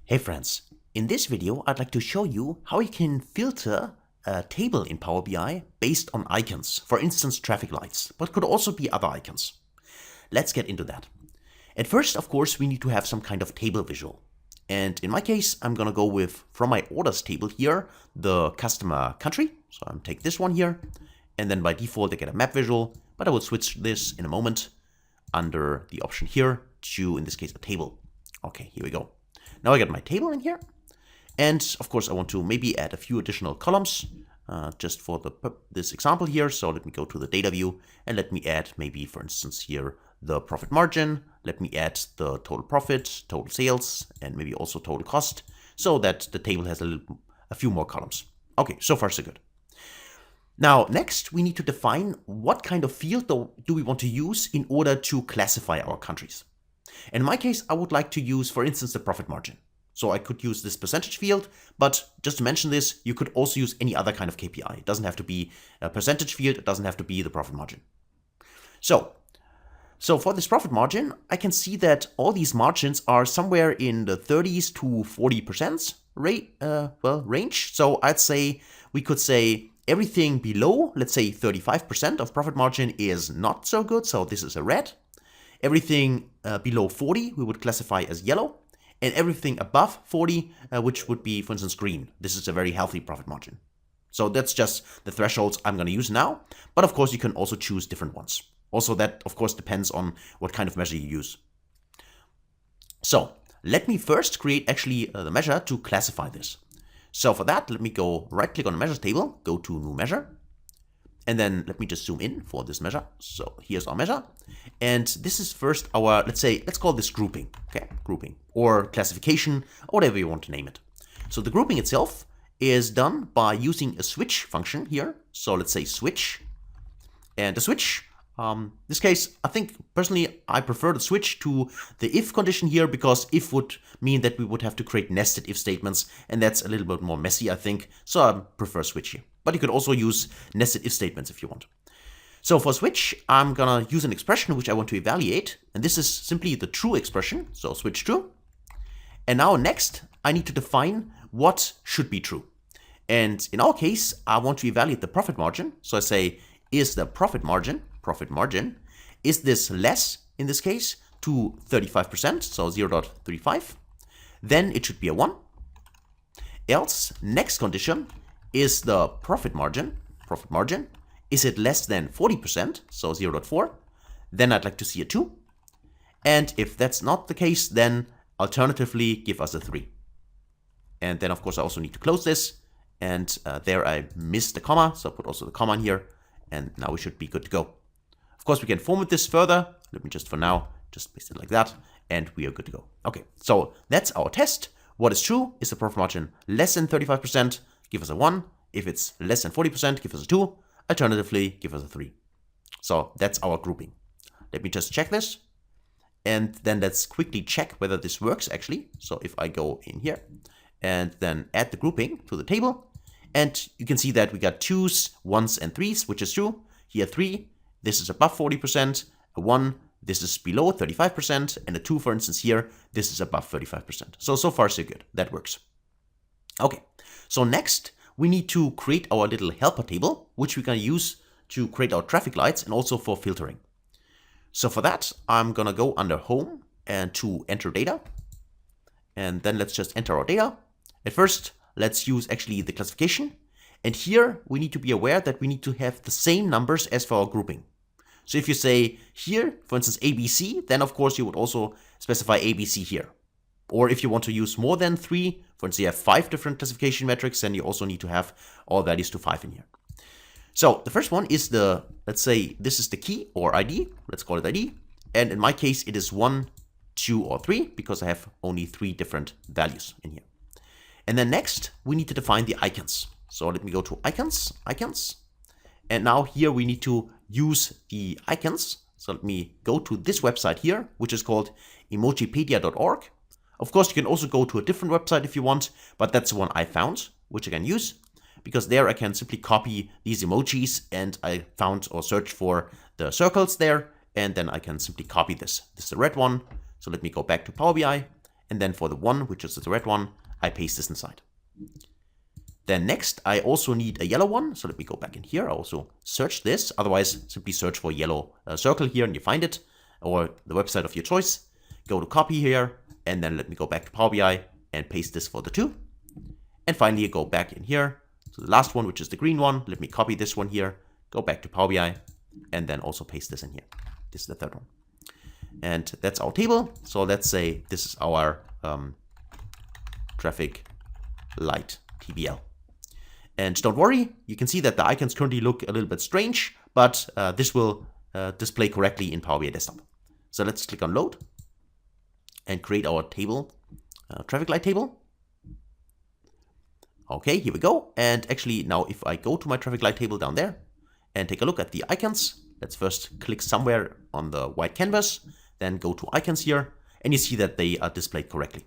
Hey friends, in this video I'd like to show you how you can filter a table in Power BI based on icons, for instance traffic lights, but could also be other icons. Let's get into that. At first, of course, we need to have some kind of table visual. And in my case, I'm gonna go with, from my orders table here, the customer country. So I'm take this one here, and then by default I get a map visual, but I will switch this in a moment under the option here to, in this case, a table. Okay, here we go. Now I got my table in here, and of course I want to maybe add a few additional columns just for this example here. So let me go to the data view and let me add maybe, for instance, here the profit margin. Let me add the total profit, total sales, and maybe also total cost, so that the table has a few more columns. Okay, so far so good. Now next we need to define what kind of field do we want to use in order to classify our countries. In my case, I would like to use, for instance, the profit margin. So I could use this percentage field, but just to mention this, you could also use any other kind of KPI. It doesn't have to be a percentage field, it doesn't have to be the profit margin. So for this profit margin, I can see that all these margins are somewhere in the 30s to 40% range. So I'd say, we could say everything below, let's say 35% of profit margin is not so good, so this is a red. Everything below 40 we would classify as yellow, and everything above 40, which would be, for instance, green. This is a very healthy profit margin. So that's just the thresholds I'm going to use now, but of course you can also choose different ones. Also that, of course, depends on what kind of measure you use. So let me first create actually the measure to classify this. So for that, let me go right click on the measures table, go to new measure, and then let me just zoom in for this measure. So here's our measure. And this is first our, let's call this grouping. Okay, grouping or classification, or whatever you want to name it. So the grouping itself is done by using a switch function here. So let's say switch. And the switch, this case, I think personally I prefer the switch to the if condition here, because if would mean that we would have to create nested if statements, and that's a little bit more messy, I think. So I prefer switch here. But you could also use nested if statements if you want. So for switch, I'm gonna use an expression which I want to evaluate, and this is simply the true expression, so switch true. And now next, I need to define what should be true. And in our case, I want to evaluate the profit margin. So I say, is the profit margin, is this less, in this case, to 35%, so 0.35, then it should be a 1. Else, next condition, is the profit margin, is it less than 40%, so 0.4, then I'd like to see a 2. And if that's not the case, then alternatively give us a 3. And then of course I also need to close this, and there I missed the comma, so I put also the comma in here, and now we should be good to go. Of course we can format this further, let me just for now, just paste it like that, and we are good to go. Okay, so that's our test. What is true is the profit margin less than 35%, give us a 1. If it's less than 40%, give us a 2. Alternatively, give us a 3. So that's our grouping. Let me just check this. And then let's quickly check whether this works actually. So if I go in here and then add the grouping to the table, and you can see that we got 2s, 1s, and 3s, which is true. Here 3, this is above 40%, a 1, this is below 35%, and a 2, for instance, here, this is above 35%. So far so good. That works. Okay, so next we need to create our little helper table, which we're going to use to create our traffic lights and also for filtering. So for that, I'm going to go under home and to enter data. And then let's just enter our data. At first, let's use actually the classification. And here we need to be aware that we need to have the same numbers as for our grouping. So if you say here, for instance, ABC, then of course you would also specify ABC here. Or if you want to use more than 3, for instance, you have 5 different classification metrics, then you also need to have all values to 5 in here. So the first one is the, let's say this is the key or ID, let's call it ID. And in my case, it is 1, 2, or 3, because I have only 3 different values in here. And then next, we need to define the icons. So let me go to icons. And now here we need to use the icons. So let me go to this website here, which is called emojipedia.org. Of course, you can also go to a different website if you want, but that's the one I found, which I can use, because there I can simply copy these emojis, and I found or searched for the circles there, and then I can simply copy this. This is the red one. So let me go back to Power BI, And then for the one, which is the red one, I paste this inside. Then next, I also need a yellow one. So let me go back in here. I also search this. Otherwise, simply search for yellow circle here and you find it, or the website of your choice. Go to copy here, and then let me go back to Power BI and paste this for the 2. And finally, go back in here to the last one, which is the green one. Let me copy this one here, go back to Power BI, and then also paste this in here. This is the 3rd one. And that's our table. So let's say this is our traffic light TBL. And don't worry, you can see that the icons currently look a little bit strange, but this will display correctly in Power BI Desktop. So let's click on load and create our table, traffic light table. Okay, here we go. And actually now if I go to my traffic light table down there and take a look at the icons, let's first click somewhere on the white canvas, then go to icons here, and you see that they are displayed correctly.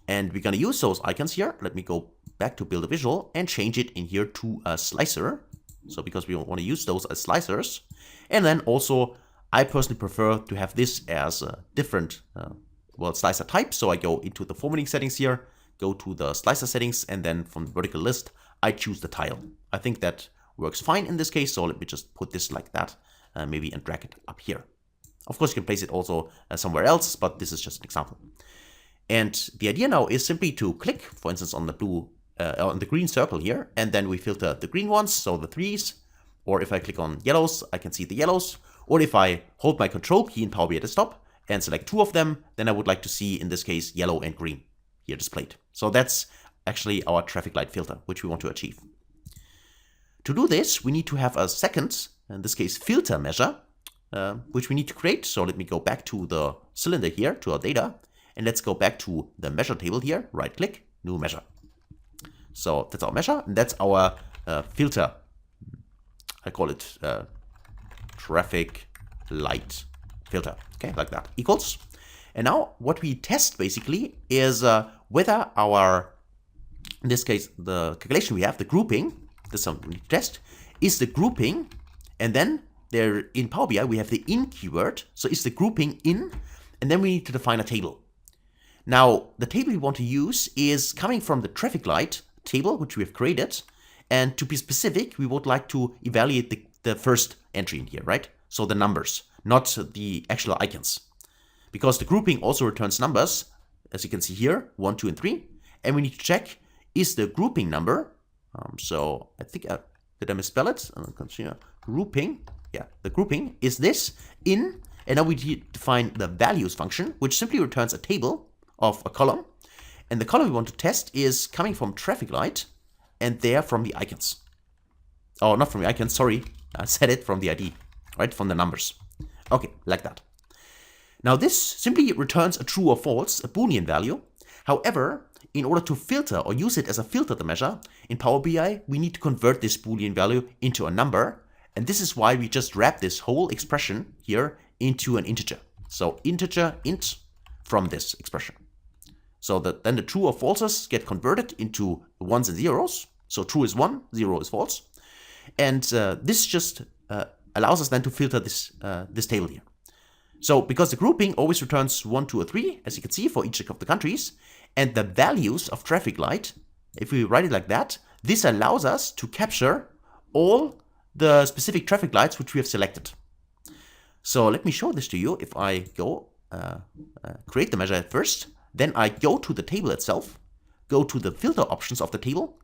And we're gonna use those icons here. Let me go back to build a visual and change it in here to a slicer. So because we want to use those as slicers. And then also, I personally prefer to have this as a different slicer type. So I go into the formatting settings here, go to the slicer settings, and then from the vertical list, I choose the tile. I think that works fine in this case. So let me just put this like that, maybe, and drag it up here. Of course, you can place it also somewhere else, but this is just an example. And the idea now is simply to click, for instance, on the blue, on the green circle here, and then we filter the green ones, so the 3s. Or if I click on yellows, I can see the yellows. Or if I hold my control key in Power BI Desktop and select 2 of them, then I would like to see, in this case, yellow and green here displayed. So that's actually our traffic light filter, which we want to achieve. To do this, we need to have a second, in this case, filter measure, which we need to create. So let me go back to the cylinder here, to our data, and let's go back to the measure table here, right click, new measure. So that's our measure, and that's our filter. I call it traffic light filter, okay, like that, equals. And now what we test basically is whether our, in this case, the calculation we have, the grouping, this is something we need to test, is the grouping, and then there in Power BI we have the in keyword, so is the grouping in, and then we need to define a table. Now, the table we want to use is coming from the traffic light table, which we have created. And to be specific, we would like to evaluate the first entry in here, right? So the numbers, not the actual icons. Because the grouping also returns numbers, as you can see here, 1, 2, and 3. And we need to check, is the grouping number, so I think, did I misspell it? Consider grouping, yeah, the grouping, is this in, and now we define the values function, which simply returns a table of a column, and the column we want to test is coming from traffic light, and there from the icons. Oh, not from the icons, sorry, I said it from the ID, right, from the numbers. Okay, like that. Now this simply returns a true or false, a Boolean value. However, in order to filter or use it as a filter the measure, in Power BI, we need to convert this Boolean value into a number, and this is why we just wrap this whole expression here into an integer. So integer int from this expression. So that then the true or falses get converted into ones and zeros. So true is 1, 0 is false. And this just allows us then to filter this, this table here. So because the grouping always returns 1, 2, or 3, as you can see, for each of the countries, and the values of traffic light, if we write it like that, this allows us to capture all the specific traffic lights which we have selected. So let me show this to you. If I go create the measure at first, then I go to the table itself, go to the filter options of the table,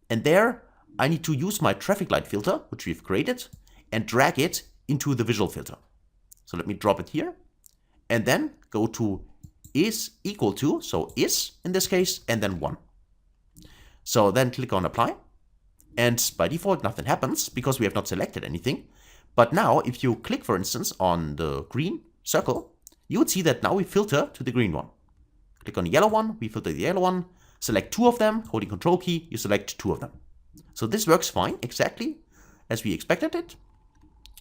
and there I need to use my traffic light filter, which we've created, and drag it into the visual filter. So let me drop it here, and then go to is equal to, so is in this case, and then 1. So then click on apply, and by default nothing happens because we have not selected anything. But now if you click, for instance, on the green circle, you would see that now we filter to the green one. Click on the yellow one, we filter the yellow one, select 2 of them, holding control key, you select 2 of them. So this works fine, exactly as we expected it.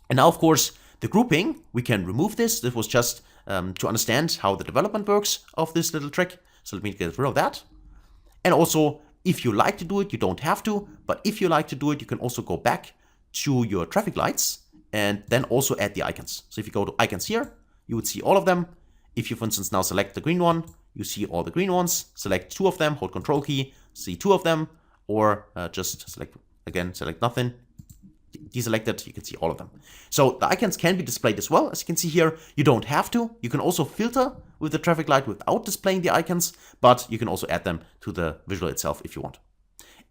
And now, of course, the grouping, we can remove this. This was just to understand how the development works of this little trick. So let me get rid of that. And also, if you like to do it, you don't have to. But if you like to do it, you can also go back to your traffic lights and then also add the icons. So if you go to icons here, you would see all of them. If you, for instance, now select the green one, you see all the green ones, select 2 of them, hold Control key, see 2 of them, or just select, again, select nothing, deselect it, you can see all of them. So the icons can be displayed as well. As you can see here, you don't have to. You can also filter with the traffic light without displaying the icons, but you can also add them to the visual itself if you want.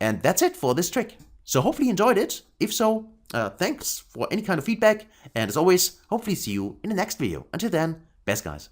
And that's it for this trick. So hopefully you enjoyed it. If so, thanks for any kind of feedback. And as always, hopefully see you in the next video. Until then, best guys.